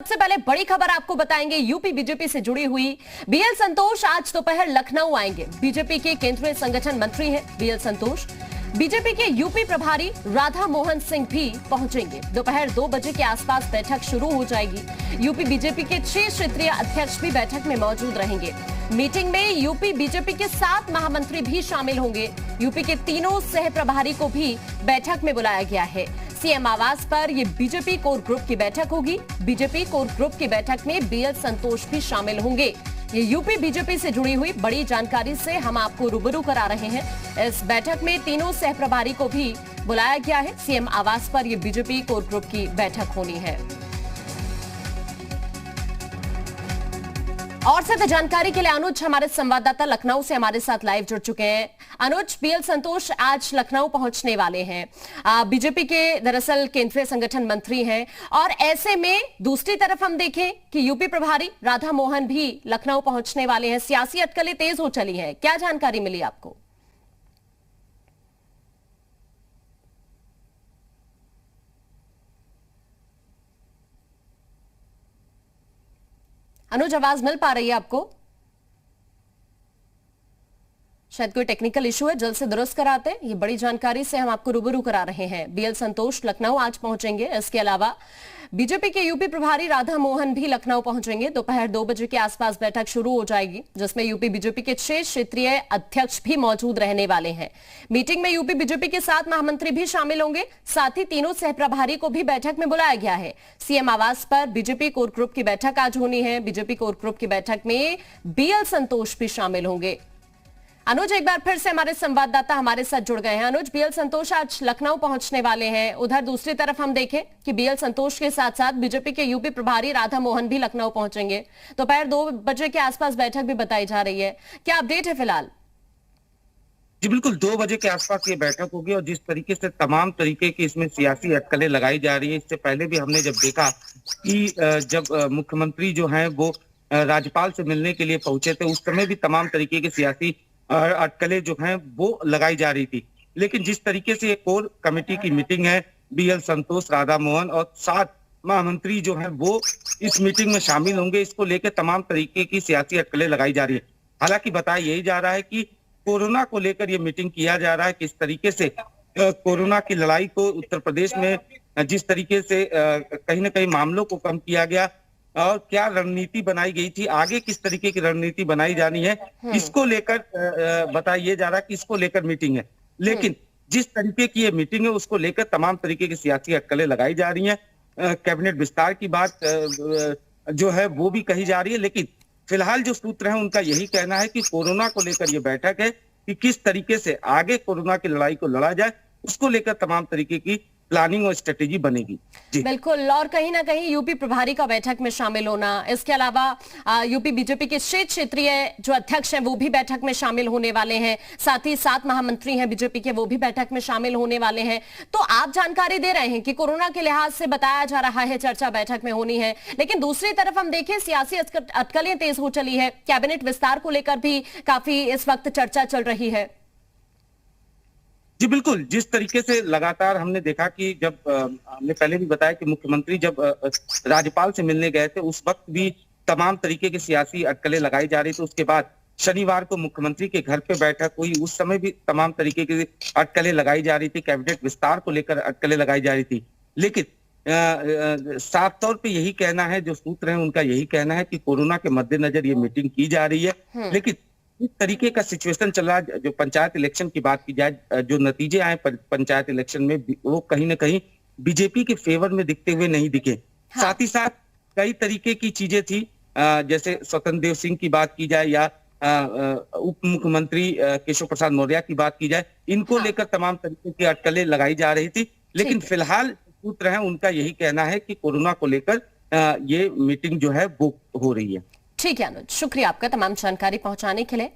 सबसे पहले बड़ी खबर आपको बताएंगे। यूपी बीजेपी से जुड़ी हुई बीएल संतोष आज दोपहर लखनऊ आएंगे। बीजेपी के केंद्रीय संगठन मंत्री हैं बीएल संतोष। बीजेपी के यूपी प्रभारी राधा मोहन सिंह भी पहुंचेंगे। दोपहर 2 बजे के आसपास बैठक शुरू हो जाएगी। यूपी बीजेपी के 6 क्षेत्रीय अध्यक्ष भी बैठक में मौजूद रहेंगे। मीटिंग में यूपी बीजेपी के 7 महामंत्री भी शामिल होंगे। यूपी के तीनों सह प्रभारी को भी बैठक में बुलाया गया है। सीएम आवास पर ये बीजेपी कोर ग्रुप की बैठक होगी। बीजेपी कोर ग्रुप की बैठक में बीएल संतोष भी शामिल होंगे। ये यूपी बीजेपी से जुड़ी हुई बड़ी जानकारी से हम आपको रूबरू करा रहे हैं। इस बैठक में तीनों सह प्रभारी को भी बुलाया गया है। सीएम आवास पर ये बीजेपी कोर ग्रुप की बैठक होनी है। और ज्यादा जानकारी के लिए अनुज हमारे संवाददाता लखनऊ से हमारे साथ लाइव जुड़ चुके हैं। अनुज, बीएल संतोष आज लखनऊ पहुंचने वाले हैं। बीजेपी के दरअसल केंद्रीय संगठन मंत्री हैं और ऐसे में दूसरी तरफ हम देखें कि यूपी प्रभारी राधा मोहन भी लखनऊ पहुंचने वाले हैं। सियासी अटकलें तेज हो चली हैं, क्या जानकारी मिली आपको? अनुज, आवाज मिल पा रही है आपको? शायद कोई टेक्निकल इशू है, जल्द से दुरुस्त कराते हैं। ये बड़ी जानकारी से हम आपको रूबरू करा रहे हैं। बीएल संतोष लखनऊ आज पहुंचेंगे। इसके अलावा बीजेपी के यूपी प्रभारी राधा मोहन भी लखनऊ पहुंचेंगे। दोपहर 2 बजे के आसपास बैठक शुरू हो जाएगी, जिसमें यूपी बीजेपी के 6 क्षेत्रीय अध्यक्ष भी मौजूद रहने वाले हैं। मीटिंग में यूपी बीजेपी के 7 महामंत्री भी शामिल होंगे। साथ ही तीनों सह प्रभारी को भी बैठक में बुलाया गया है। सीएम आवास पर बीजेपी कोर ग्रुप की बैठक आज होनी है। बीजेपी कोर ग्रुप की बैठक में बीएल संतोष भी शामिल होंगे। अनुज, एक बार फिर से हमारे संवाददाता हमारे साथ जुड़ गए हैं। अनुज, बीएल संतोष आज लखनऊ पहुंचने वाले हैं। उधर दूसरी तरफ हम देखें कि बीएल संतोष के साथ साथ बीजेपी के यूपी प्रभारी राधा मोहन भी लखनऊ पहुंचेंगे। दोपहर 2 बजे के आसपास बैठक भी बताई जा रही है। क्या अपडेट है फिलहाल? जी बिल्कुल, 2 बजे के आसपास ये बैठक होगी और जिस तरीके से तमाम तरीके की इसमें सियासी अटकलें लगाई जा रही है, इससे पहले भी हमने जब देखा कि जब मुख्यमंत्री जो हैं वो राज्यपाल से मिलने के लिए पहुंचे थे, उस समय भी तमाम तरीके की सियासी अटकलें जो हैं वो लगाई जा रही थी। लेकिन जिस तरीके से एक कोर कमेटी की मीटिंग है, बीएल संतोष, राधा मोहन और 7 महामंत्री जो हैं वो इस मीटिंग में शामिल होंगे, इसको लेकर तमाम तरीके की सियासी अटकलें लगाई जा रही है। हालांकि बताया यही जा रहा है कि कोरोना को लेकर ये मीटिंग किया जा रहा है। किस तरीके से कोरोना की लड़ाई को उत्तर प्रदेश में जिस तरीके से कहीं ना कहीं मामलों को कम किया गया और क्या रणनीति बनाई गई थी, आगे किस तरीके की रणनीति बनाई जानी है, इसको लेकर बताया जा रहा है कि इसको लेकर मीटिंग है। लेकिन जिस तरीके की ये मीटिंग है उसको लेकर तमाम तरीके की सियासी अटकलें लगाई जा रही हैं। कैबिनेट विस्तार की बात जो है वो भी कही जा रही है। लेकिन फिलहाल जो सूत्र है उनका यही कहना है कि कोरोना को लेकर ये बैठक है कि किस तरीके से आगे कोरोना की लड़ाई को लड़ा जाए, उसको लेकर तमाम तरीके की प्लानिंग और स्ट्रेटेजी बनेगी। जी बिल्कुल, और कहीं ना कहीं यूपी प्रभारी का बैठक में शामिल होना, इसके अलावा यूपी बीजेपी के 6 क्षेत्रीय जो अध्यक्ष हैं वो भी बैठक में शामिल होने वाले हैं। साथ ही 7 महामंत्री हैं बीजेपी के, वो भी बैठक में शामिल होने वाले हैं। तो आप जानकारी दे रहे हैं कि कोरोना के लिहाज से बताया जा रहा है चर्चा बैठक में होनी है, लेकिन दूसरी तरफ हम देखें सियासी अटकलें तेज हो चली है। कैबिनेट विस्तार को लेकर भी काफी इस वक्त चर्चा चल रही है। जी बिल्कुल, जिस तरीके से लगातार हमने देखा कि जब हमने पहले भी बताया कि मुख्यमंत्री जब राज्यपाल से मिलने गए थे, उस वक्त भी तमाम तरीके की सियासी अटकलें लगाई जा रही थी। उसके बाद शनिवार को मुख्यमंत्री के घर पे बैठक हुई, उस समय भी तमाम तरीके की अटकलें लगाई जा रही थी। कैबिनेट विस्तार को लेकर अटकलें लगाई जा रही थी। लेकिन साफ तौर पे यही कहना है, जो सूत्र है उनका यही कहना है कि कोरोना के मद्देनजर ये मीटिंग की जा रही है। लेकिन इस तरीके का सिचुएशन चल रहा है, जो पंचायत इलेक्शन की बात की जाए, जो नतीजे आए पंचायत इलेक्शन में, वो कहीं ना कहीं बीजेपी के फेवर में दिखते हुए नहीं दिखे। हाँ। साथ ही साथ कई तरीके की चीजें थी, जैसे स्वतंत्र देव सिंह की बात की जाए या उप मुख्यमंत्री केशव प्रसाद मौर्य की बात की जाए, इनको हाँ। लेकर तमाम तरीके की अटकलें लगाई जा रही थी। लेकिन फिलहाल सूत्र है उनका यही कहना है कि कोरोना को लेकर ये मीटिंग जो है वो हो रही है। ठीक है अनुज, शुक्रिया आपका तमाम जानकारी पहुंचाने के लिए।